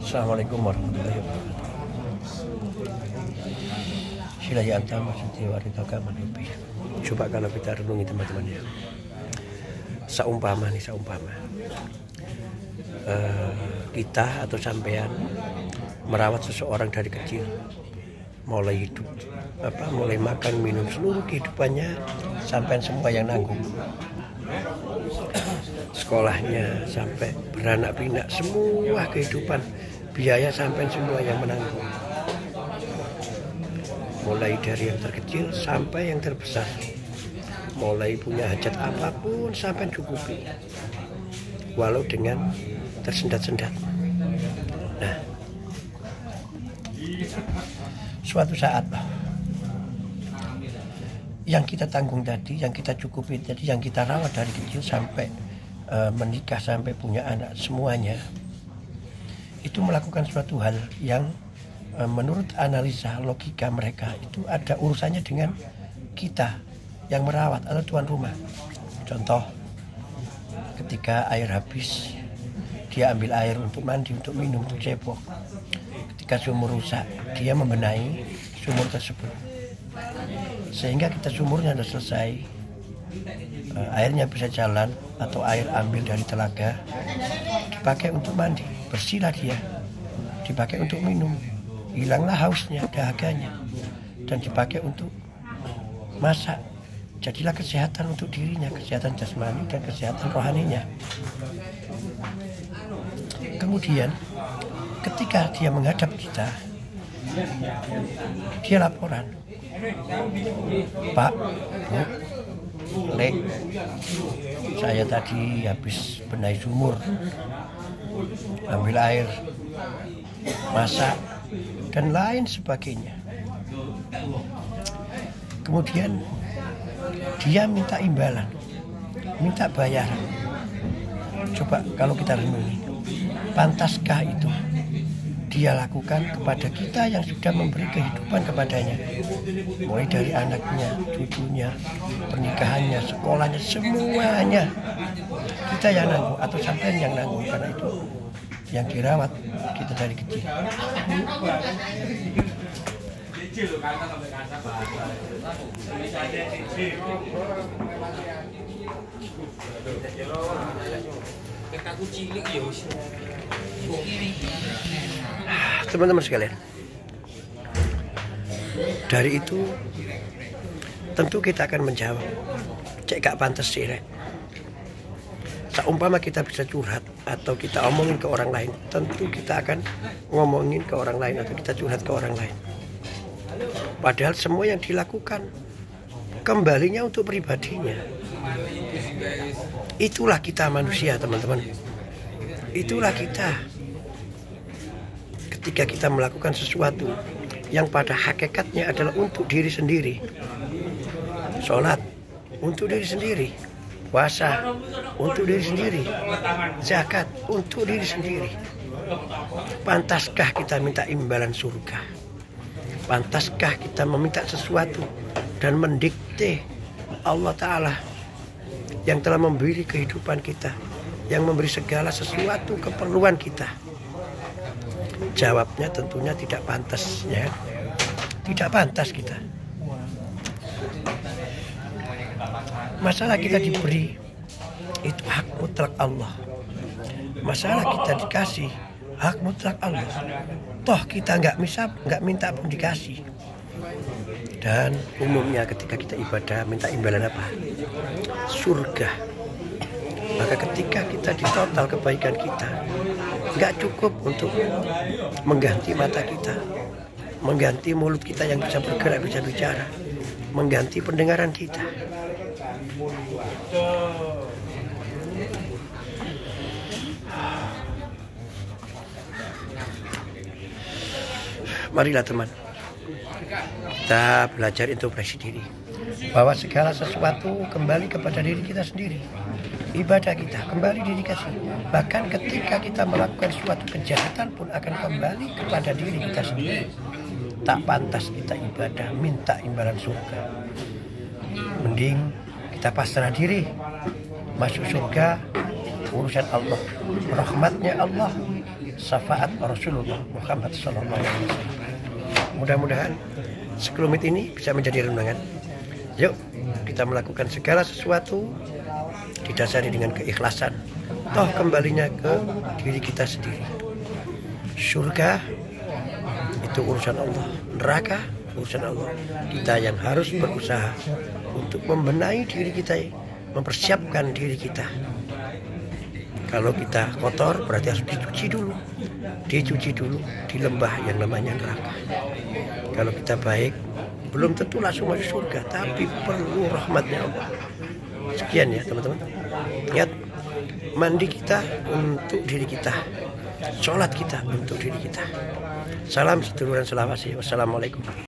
Assalamualaikum warahmatullahi wabarakatuh. Silaya antama setiwarita kaman lebih. Coba kalau kita renungi teman-teman ya. Saumpama kita atau sampean merawat seseorang dari kecil, mulai hidup, mulai makan minum seluruh kehidupannya, sampai semua yang nanggung. Sekolahnya sampai beranak pinak, semua kehidupan, biaya sampai semua yang menanggung. Mulai dari yang terkecil sampai yang terbesar, mulai punya hajat apapun sampai cukupi, walau dengan tersendat-sendat. Nah, suatu saat yang kita tanggung tadi, yang kita cukupi tadi, yang kita rawat dari kecil sampai menikah, sampai punya anak, semuanya itu melakukan suatu hal yang menurut analisa logika mereka itu ada urusannya dengan kita yang merawat atau tuan rumah. Contoh, ketika air habis, dia ambil air untuk mandi, untuk minum, untuk cebok. Ketika sumur rusak, dia membenahi sumur tersebut sehingga kita sumurnya sudah selesai, airnya bisa jalan, atau air ambil dari telaga dipakai untuk mandi, bersihlah dia, dipakai untuk minum, hilanglah hausnya, dahaganya, dan dipakai untuk masak. Jadilah kesehatan untuk dirinya, kesehatan jasmani dan kesehatan rohaninya. Kemudian ketika dia menghadap kita, dia laporan, Pak, Bu, Lek, saya tadi habis benahi sumur, ambil air, masak, dan lain sebagainya. Kemudian dia minta imbalan, minta bayaran. Coba kalau kita renungi, pantaskah itu dia lakukan kepada kita yang sudah memberi kehidupan kepadanya, mulai dari anaknya, cucunya, pernikahannya, sekolahnya, semuanya kita yang nanggung atau sampai yang nanggung, karena itu yang dirawat kita dari kecil. Teman-teman sekalian, dari itu tentu kita akan menjawab, cek gak pantas sih rek. Seumpama kita bisa curhat atau kita omongin ke orang lain, tentu kita akan ngomongin ke orang lain atau kita curhat ke orang lain. Padahal semua yang dilakukan kembalinya untuk pribadinya. Itulah kita manusia, teman-teman. Itulah kita. Ketika kita melakukan sesuatu yang pada hakikatnya adalah untuk diri sendiri. Sholat untuk diri sendiri, puasa untuk diri sendiri, zakat untuk diri sendiri. Pantaskah kita minta imbalan surga? Pantaskah kita meminta sesuatu dan mendikte Allah Ta'ala yang telah memberi kehidupan kita, yang memberi segala sesuatu keperluan kita? Jawabnya tentunya tidak pantas, ya. Tidak pantas kita. Masalah kita diberi itu hak mutlak Allah. Masalah kita dikasih hak mutlak Allah. Toh kita nggak minta pun dikasih. Dan umumnya ketika kita ibadah minta imbalan apa? Surga. Maka ketika kita ditotal kebaikan kita, nggak cukup untuk mengganti mata kita, mengganti mulut kita yang bisa bergerak, bisa bicara, mengganti pendengaran kita. Marilah teman, kita belajar introspeksi diri, bahwa segala sesuatu kembali kepada diri kita sendiri. Ibadah kita kembali diri kita sendiri. Bahkan ketika kita melakukan suatu kejahatan pun akan kembali kepada diri kita sendiri. Tak pantas kita ibadah minta imbalan surga. Mending kita pasrah diri, masuk surga urusan Allah, rahmatnya Allah, syafaat Rasulullah Muhammad SAW. Mudah-mudahan sekelumit ini bisa menjadi renungan. Yuk kita melakukan segala sesuatu didasari dengan keikhlasan. Toh kembalinya ke diri kita sendiri. Surga itu urusan Allah, neraka urusan Allah. Kita yang harus berusaha untuk membenahi diri kita, mempersiapkan diri kita. Kalau kita kotor berarti harus dicuci dulu di lembah yang namanya neraka. Kalau kita baik belum tentu langsung masuk surga, tapi perlu rahmatnya Allah. Sekian ya teman-teman. Lihat, mandi kita untuk diri kita, sholat kita untuk diri kita. Salam seduluran selawasi. Wassalamualaikum.